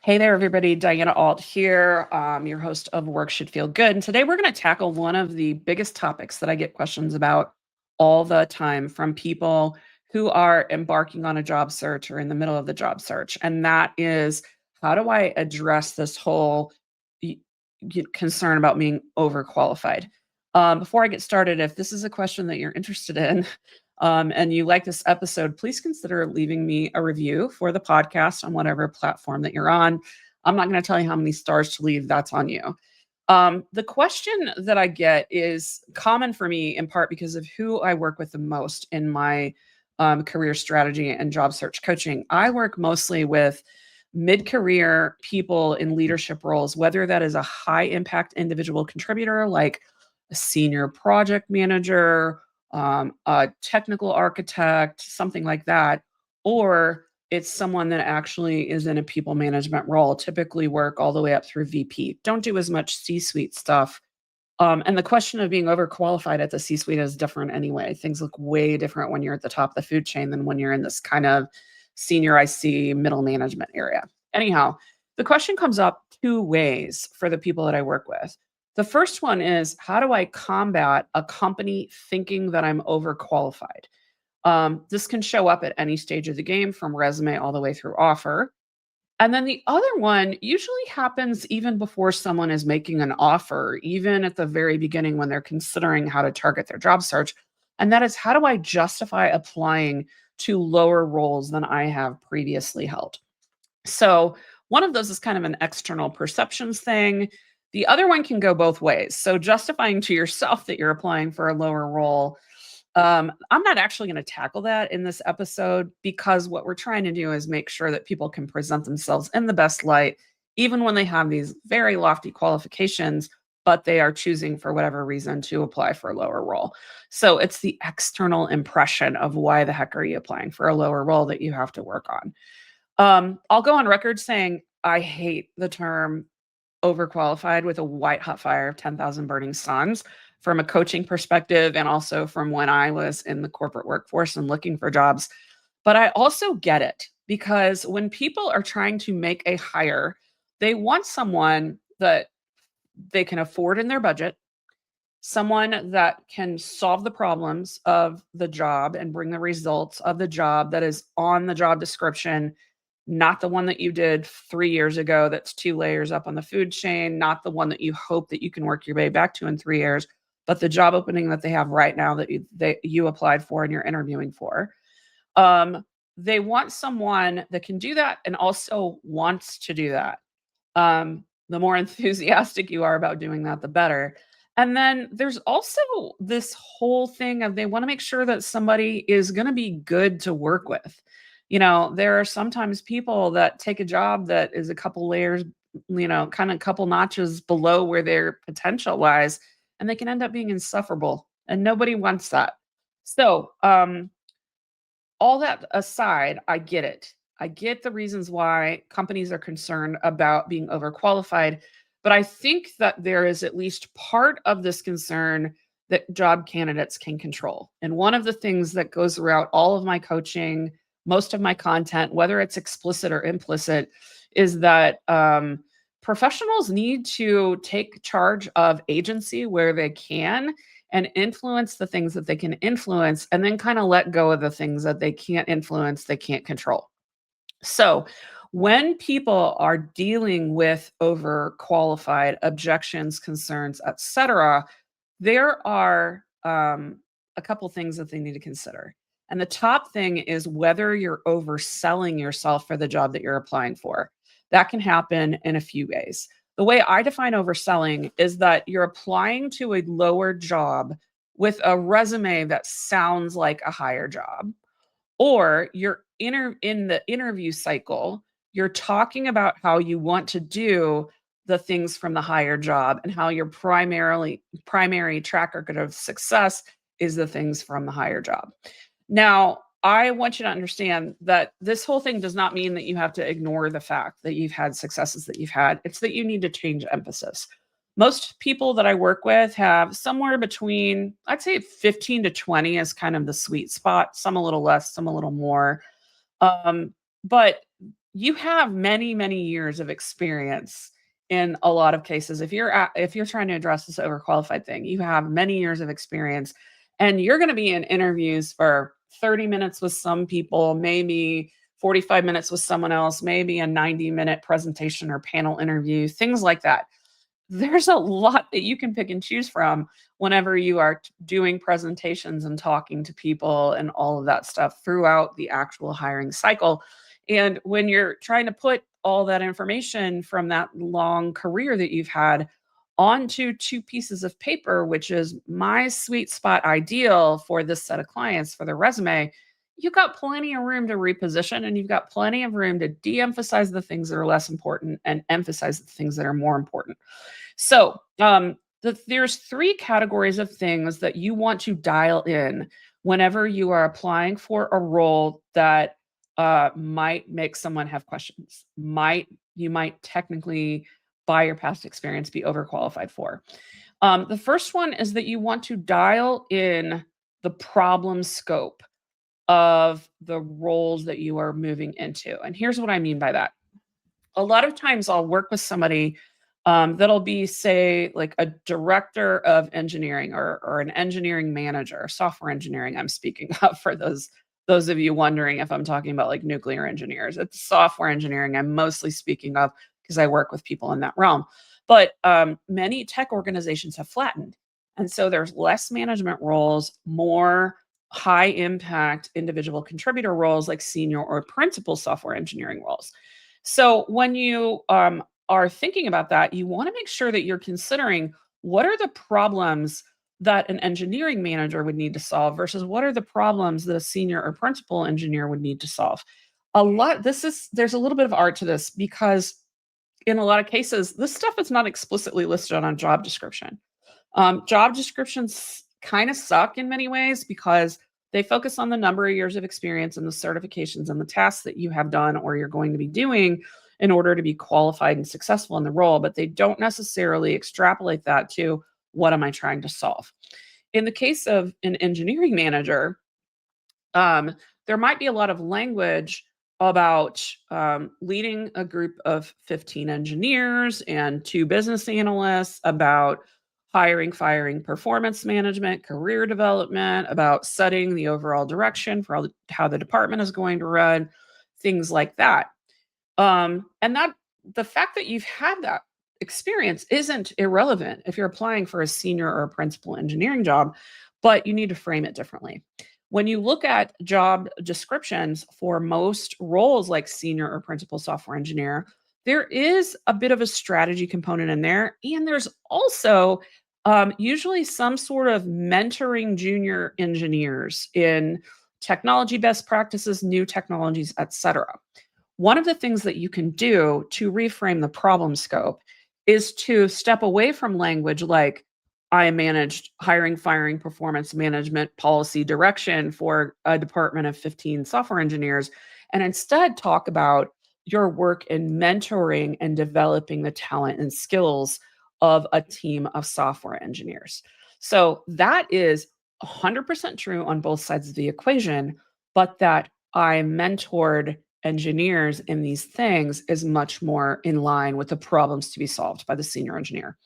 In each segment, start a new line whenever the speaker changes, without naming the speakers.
Hey there, everybody. Diana Alt here, your host of Work Should Feel Good. And today we're going to tackle one of the biggest topics that I get questions about all the time from people who are embarking on a job search or in the middle of the job search. And that is, how do I address this whole y- concern about being overqualified? Before I get started, if this is a question that you're interested in, and you like this episode, please consider leaving me a review for the podcast on whatever platform that you're on. I'm not going to tell you how many stars to leave, that's on you. The question that I get is common for me in part because of who I work with the most in my career strategy and job search coaching. I work mostly with mid career people in leadership roles, whether that is a high impact individual contributor like a senior project manager, a technical architect, something like that, or it's someone that actually is in a people management role, typically work all the way up through VP. Don't do as much C-suite stuff. And the question of being overqualified at the C-suite is different anyway. Things look way different when you're at the top of the food chain than when you're in this kind of senior IC middle management area. Anyhow, the question comes up two ways for the people that I work with. The first one is, how do I combat a company thinking that I'm overqualified? This can show up at any stage of the game, from resume all the way through offer. And then the other one usually happens even before someone is making an offer, even at the very beginning when they're considering how to target their job search. And that is, how do I justify applying to lower roles than I have previously held? So, one of those is kind of an external perceptions thing. The other one can go both ways. So, justifying to yourself that you're applying for a lower role, I'm not actually going to tackle that in this episode because what we're trying to do is make sure that people can present themselves in the best light, even when they have these very lofty qualifications, but they are choosing for whatever reason to apply for a lower role. So it's the external impression of why the heck are you applying for a lower role that you have to work on. I'll go on record saying I hate the term overqualified with a white hot fire of 10,000 burning suns from a coaching perspective and also from when I was in the corporate workforce and looking for jobs. But I also get it because when people are trying to make a hire, they want someone that they can afford in their budget, someone that can solve the problems of the job and bring the results of the job that is on the job description, not the one that you did 3 years ago that's 2 layers up on the food chain, not the one that you hope that you can work your way back to in 3 years, but the job opening that they have right now that you applied for and you're interviewing for. Um, they want someone that can do that and also wants to do that. The more enthusiastic you are about doing that, the better. And then there's also this whole thing of they want to make sure that somebody is going to be good to work with. There are sometimes people that take a job that is a couple layers, kind of a couple notches below where their potential lies, and they can end up being insufferable. And nobody wants that. So, all that aside, I get it. I get the reasons why companies are concerned about being overqualified, but I think that there is at least part of this concern that job candidates can control. And one of the things that goes throughout all of my coaching, most of my content, whether it's explicit or implicit, is that professionals need to take charge of agency where they can and influence the things that they can influence, and then kind of let go of the things that they can't influence, they can't control. So, when people are dealing with overqualified objections, concerns, etc., there are a couple things that they need to consider. And the top thing is whether you're overselling yourself for the job that you're applying for. That can happen in a few ways. The way I define overselling is that you're applying to a lower job with a resume that sounds like a higher job, or in the interview cycle, you're talking about how you want to do the things from the higher job and how your primary track record of success is the things from the higher job. Now, I want you to understand that this whole thing does not mean that you have to ignore the fact that you've had successes that you've had. It's that you need to change emphasis. Most people that I work with have somewhere between, I'd say 15 to 20 is kind of the sweet spot, some a little less, some a little more. But you have many, many years of experience in a lot of cases. If you're trying to address this overqualified thing, you have many years of experience, and you're going to be in interviews for 30 minutes with some people, maybe 45 minutes with someone else, maybe a 90-minute presentation or panel interview, things like that. There's a lot that you can pick and choose from whenever you are doing presentations and talking to people and all of that stuff throughout the actual hiring cycle. And when you're trying to put all that information from that long career that you've had onto two pieces of paper, which is my sweet spot ideal for this set of clients for their resume, you've got plenty of room to reposition, and you've got plenty of room to de-emphasize the things that are less important and emphasize the things that are more important. So, there's three categories of things that you want to dial in whenever you are applying for a role that might make someone have questions. You might technically, by your past experience, be overqualified for. The first one is that you want to dial in the problem scope of the roles that you are moving into. And here's what I mean by that. A lot of times I'll work with somebody that'll be, say, like a director of engineering or an engineering manager, software engineering. I'm speaking of for those of you wondering if I'm talking about like nuclear engineers. It's software engineering I'm mostly speaking of because I work with people in that realm. But many tech organizations have flattened, and so there's less management roles, more high impact individual contributor roles like senior or principal software engineering roles. So when you are thinking about that, you want to make sure that you're considering what are the problems that an engineering manager would need to solve versus what are the problems that a senior or principal engineer would need to solve. There's a little bit of art to this because in a lot of cases, this stuff is not explicitly listed on a job description. Job descriptions kind of suck in many ways because they focus on the number of years of experience and the certifications and the tasks that you have done or you're going to be doing in order to be qualified and successful in the role, but they don't necessarily extrapolate that to what am I trying to solve. In the case of an engineering manager, there might be a lot of language about leading a group of 15 engineers and two business analysts, about hiring, firing, performance management, career development, about setting the overall direction for how the department is going to run, things like that. And that the fact that you've had that experience isn't irrelevant if you're applying for a senior or a principal engineering job, but you need to frame it differently. When you look at job descriptions for most roles like senior or principal software engineer, there is a bit of a strategy component in there. And there's also usually some sort of mentoring junior engineers in technology best practices, new technologies, etc. One of the things that you can do to reframe the problem scope is to step away from language like I managed hiring, firing, performance management, policy direction for a department of 15 software engineers, and instead talk about your work in mentoring and developing the talent and skills of a team of software engineers. So that is 100% true on both sides of the equation, but that I mentored engineers in these things is much more in line with the problems to be solved by the senior engineer.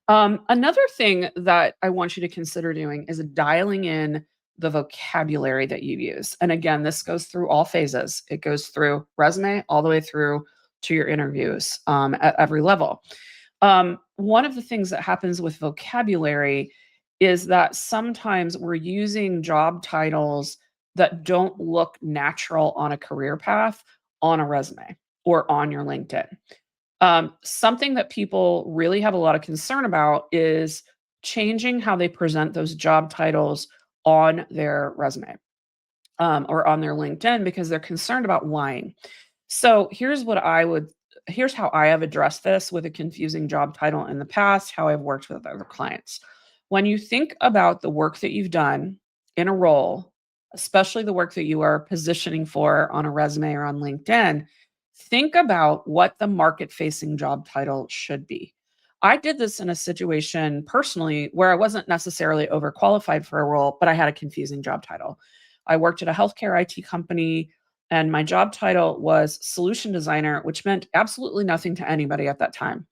Another thing that I want you to consider doing is dialing in the vocabulary that you use. And again, this goes through all phases. It goes through resume all the way through to your interviews at every level. One of the things that happens with vocabulary is that sometimes we're using job titles that don't look natural on a career path on a resume or on your LinkedIn. Something that people really have a lot of concern about is changing how they present those job titles on their resume or on their LinkedIn because they're concerned about lying. So here's how I have addressed this with a confusing job title in the past, how I've worked with other clients. When you think about the work that you've done in a role, especially the work that you are positioning for on a resume or on LinkedIn, think about what the market facing job title should be. I did this in a situation personally where I wasn't necessarily overqualified for a role, but I had a confusing job title. I worked at a healthcare IT company, and my job title was solution designer, which meant absolutely nothing to anybody at that time.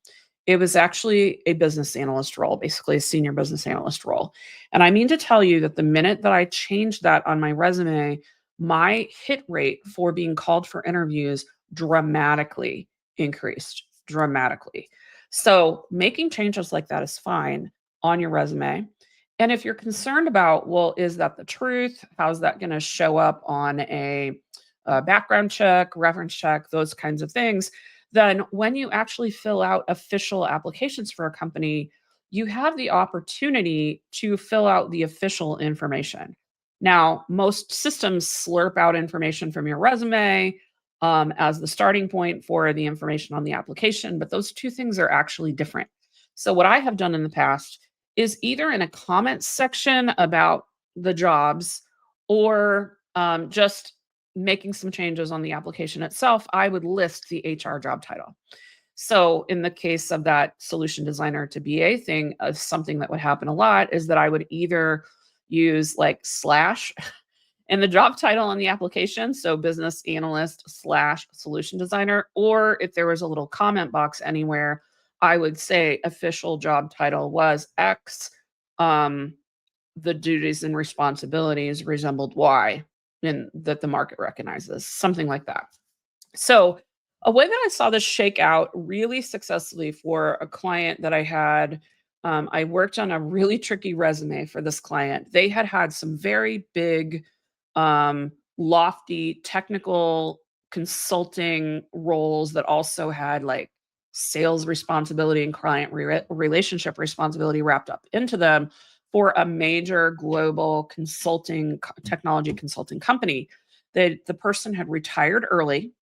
It was actually a business analyst role, basically a senior business analyst role. And I mean to tell you that the minute that I changed that on my resume, my hit rate for being called for interviews dramatically increased, dramatically. So making changes like that is fine on your resume. And if you're concerned about, well, is that the truth? How's that going to show up on a background check, reference check, those kinds of things? Then when you actually fill out official applications for a company, you have the opportunity to fill out the official information. Now, most systems slurp out information from your resume as the starting point for the information on the application, but those two things are actually different. So, what I have done in the past is either in a comments section about the jobs or just making some changes on the application itself, I would list the HR job title. So in the case of that solution designer to BA thing, something that would happen a lot is that I would either use like slash in the job title on the application, so business analyst slash solution designer, or if there was a little comment box anywhere, I would say official job title was X. Um, the duties and responsibilities resembled Y, and that the market recognizes, something like that. So, a way that I saw this shake out really successfully for a client that I had, I worked on a really tricky resume for this client. They had had some very big, lofty technical consulting roles that also had like sales responsibility and client relationship responsibility wrapped up into them for a major global technology consulting company. The person had retired early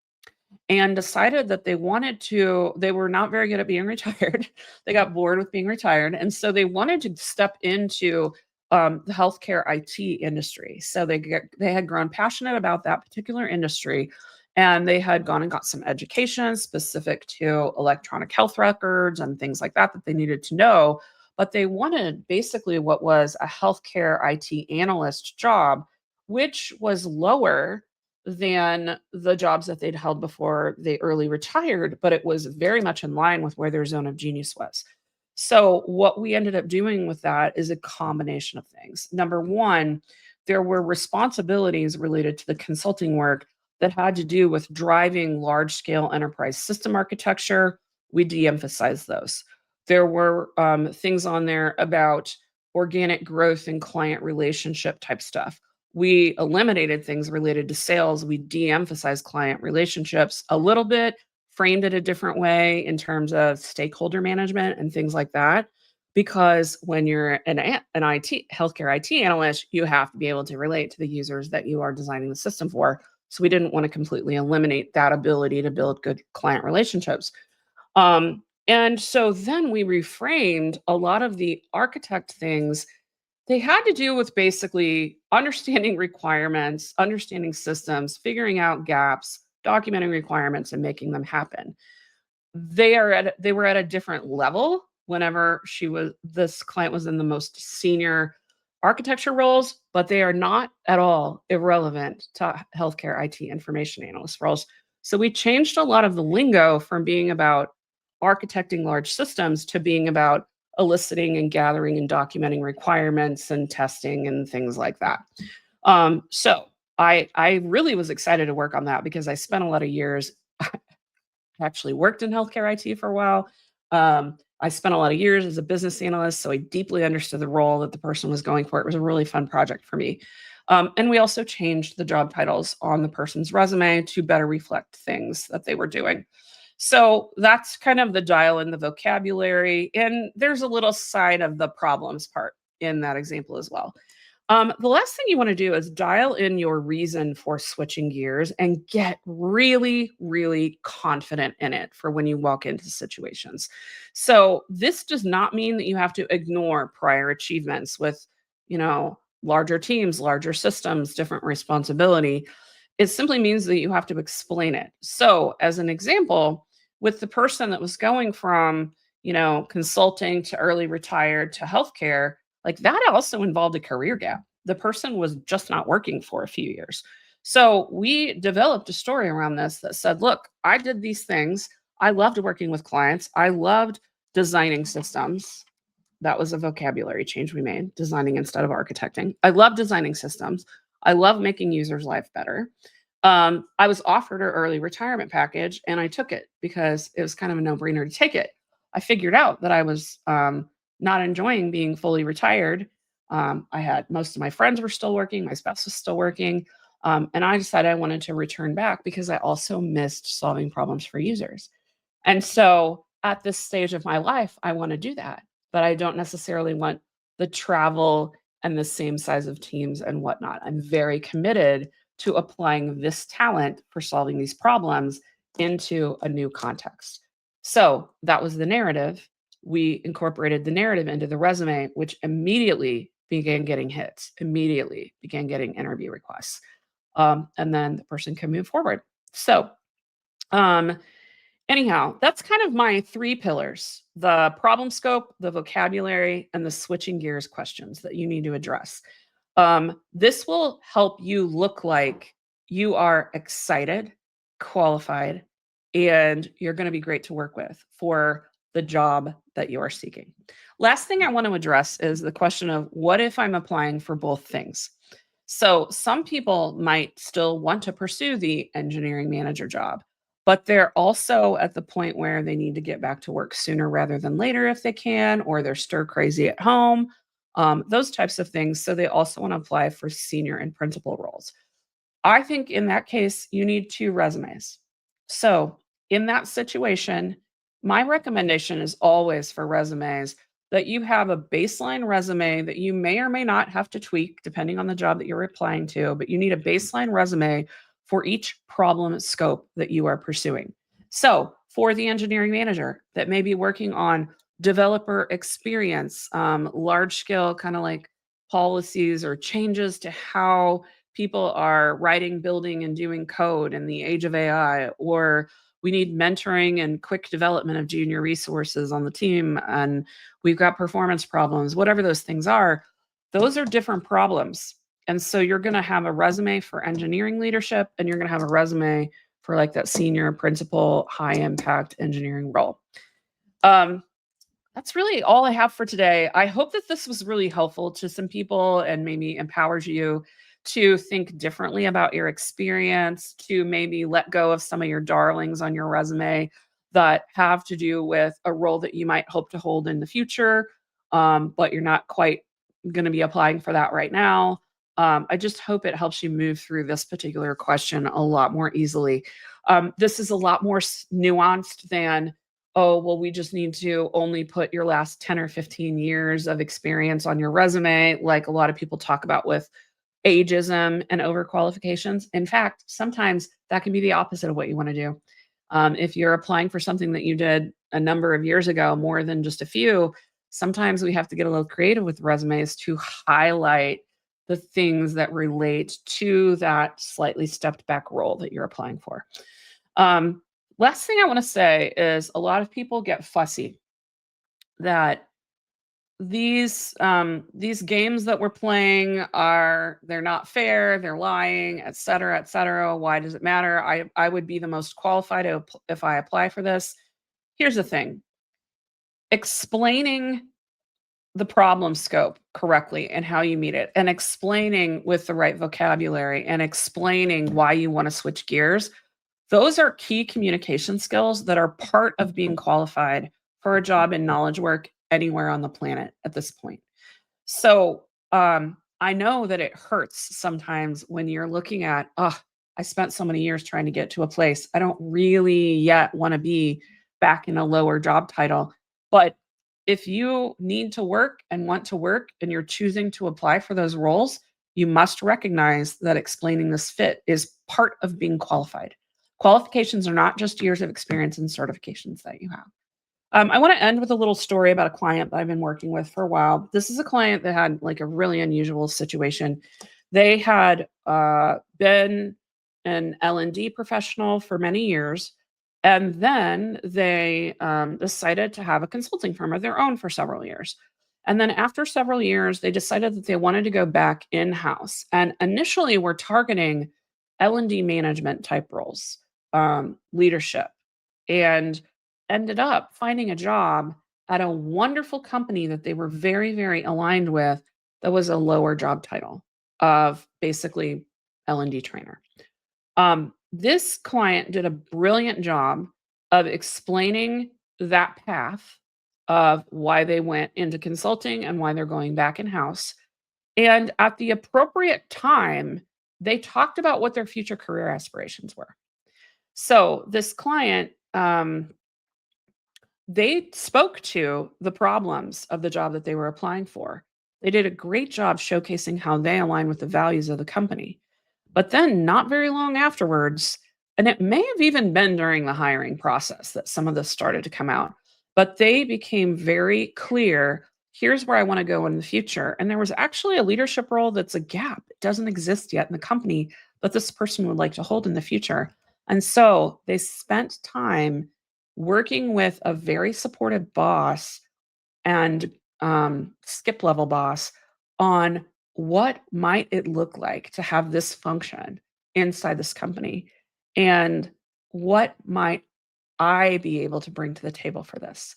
and decided that they were not very good at being retired. They got bored with being retired. And so they wanted to step into the healthcare IT industry. So they had grown passionate about that particular industry. And they had gone and got some education specific to electronic health records and things like that they needed to know. But they wanted basically what was a healthcare IT analyst job, which was lower than the jobs that they'd held before they early retired, but it was very much in line with where their zone of genius was. So, what we ended up doing with that is a combination of things. Number one, there were responsibilities related to the consulting work that had to do with driving large scale enterprise system architecture. We de emphasized those. There were things on there about organic growth and client relationship type stuff. We eliminated things related to sales. We de-emphasized client relationships a little bit, framed it a different way in terms of stakeholder management and things like that. Because when you're an IT healthcare IT analyst, you have to be able to relate to the users that you are designing the system for. So we didn't want to completely eliminate that ability to build good client relationships. And so then we reframed a lot of the architect things. They had to do with basically understanding requirements, understanding systems, figuring out gaps, documenting requirements, and making them happen. They were at a different level whenever this client was in the most senior architecture roles, but they are not at all irrelevant to healthcare IT information analyst roles. So we changed a lot of the lingo from being about architecting large systems to being about eliciting and gathering and documenting requirements and testing and things like that. So I really was excited to work on that because I spent a lot of years actually worked in healthcare IT for a while. I spent a lot of years as a business analyst, so I deeply understood the role that the person was going for. It was a really fun project for me. And we also changed the job titles on the person's resume to better reflect things that they were doing. So that's kind of the dial in the vocabulary. And there's a little side of the problems part in that example as well. The last thing you want to do is dial in your reason for switching gears and get really, really confident in it for when you walk into situations. So this does not mean that you have to ignore prior achievements with, larger teams, larger systems, different responsibility. It simply means that you have to explain it. So, as an example, with the person that was going from, consulting to early retired to healthcare, like that also involved a career gap. The person was just not working for a few years. So we developed a story around this that said, look, I did these things. I loved working with clients. I loved designing systems. That was a vocabulary change we made, designing instead of architecting. I love designing systems. I love making users' life better. I was offered an early retirement package and I took it because it was kind of a no-brainer to take it. I figured out that I was not enjoying being fully retired. I had most of my friends were still working, my spouse was still working. And I decided I wanted to return back because I also missed solving problems for users. And so at this stage of my life, I want to do that, but I don't necessarily want the travel and the same size of teams and whatnot. I'm very committed to applying this talent for solving these problems into a new context. So that was the narrative. We incorporated the narrative into the resume, which immediately began getting hits, immediately began getting interview requests. And then the person can move forward. So, um, anyhow, that's kind of my 3 pillars: the problem scope, the vocabulary, and the switching gears questions that you need to address. This will help you look like you are excited, qualified, and you're gonna be great to work with for the job that you are seeking. Last thing I want to address is the question of what if I'm applying for both things? So some people might still want to pursue the engineering manager job, but they're also at the point where they need to get back to work sooner rather than later if they can, or they're stir crazy at home, those types of things. So they also want to apply for senior and principal roles. I think in that case, you need 2 resumes. So, in that situation, my recommendation is always for resumes that you have a baseline resume that you may or may not have to tweak depending on the job that you're applying to, but you need a baseline resume for each problem scope that you are pursuing. So, for the engineering manager that may be working on developer experience, large scale kind of like policies or changes to how people are writing, building, and doing code in the age of AI, or we need mentoring and quick development of junior resources on the team, and we've got performance problems, whatever those things are, those are different problems. And so you're going to have a resume for engineering leadership, and you're going to have a resume for like that senior principal, high impact engineering role. Um, that's really all I have for today. I hope that this was really helpful to some people and maybe empowers you to think differently about your experience, to maybe let go of some of your darlings on your resume that have to do with a role that you might hope to hold in the future, but you're not quite going to be applying for that right now. I just hope it helps you move through this particular question a lot more easily. This is a lot more nuanced than, oh, well, we just need to only put your last 10 or 15 years of experience on your resume, like a lot of people talk about with ageism and overqualifications. In fact, sometimes that can be the opposite of what you want to do. If you're applying for something that you did a number of years ago, more than just a few, sometimes we have to get a little creative with resumes to highlight the things that relate to that slightly stepped back role that you're applying for. Um, Last thing I want to say is a lot of people get fussy that these games that we're playing are they're not fair, they're lying, et cetera, et cetera. Why does it matter? I would be the most qualified if I apply for this. Here's the thing: explaining the problem scope correctly and how you meet it, and explaining with the right vocabulary, and explaining why you want to switch gears. Those are key communication skills that are part of being qualified for a job in knowledge work anywhere on the planet at this point. So, I know that it hurts sometimes when you're looking at, oh, I spent so many years trying to get to a place. I don't really yet want to be back in a lower job title. But if you need to work and want to work and you're choosing to apply for those roles, you must recognize that explaining this fit is part of being qualified. Qualifications are not just years of experience and certifications that you have. I want to end with a little story about a client that I've been working with for a while. This is a client that had like a really unusual situation. They had been an L&D professional for many years, and then they decided to have a consulting firm of their own for several years. And then after several years, they decided that they wanted to go back in house. And initially, we're targeting L&D management type roles, leadership, and ended up finding a job at a wonderful company that they were very, very aligned with that was a lower job title of basically L&D trainer. This client did a brilliant job of explaining that path of why they went into consulting and why they're going back in house. And at the appropriate time, they talked about what their future career aspirations were. So this client, they spoke to the problems of the job that they were applying for. They did a great job showcasing how they align with the values of the company. But then not very long afterwards, and it may have even been during the hiring process that some of this started to come out, but they became very clear, here's where I want to go in the future. And there was actually a leadership role that's a gap. It doesn't exist yet in the company that this person would like to hold in the future. And so they spent time working with a very supportive boss and skip level boss on what might it look like to have this function inside this company, and what might I be able to bring to the table for this.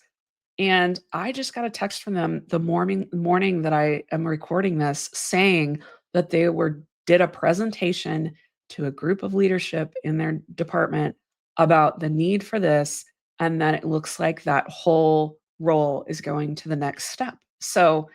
And I just got a text from them the morning that I am recording this, saying that they were did a presentation to a group of leadership in their department about the need for this, and that it looks like that whole role is going to the next step. So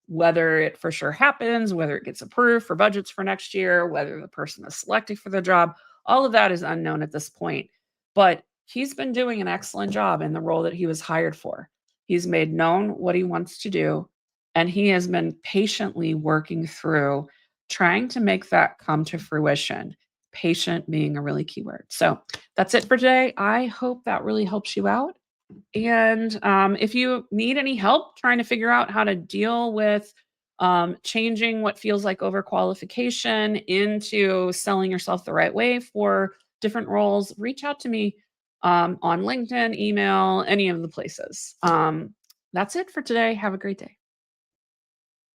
whether it for sure happens, whether it gets approved for budgets for next year, whether the person is selected for the job, all of that is unknown at this point. But he's been doing an excellent job in the role that he was hired for. He's made known what he wants to do, and he has been patiently working through trying to make that come to fruition. Patient being a really key word. So that's it for today. I hope that really helps you out. And if you need any help trying to figure out how to deal with changing what feels like overqualification into selling yourself the right way for different roles, reach out to me on LinkedIn, email, any of the places. That's it for today. Have a great day.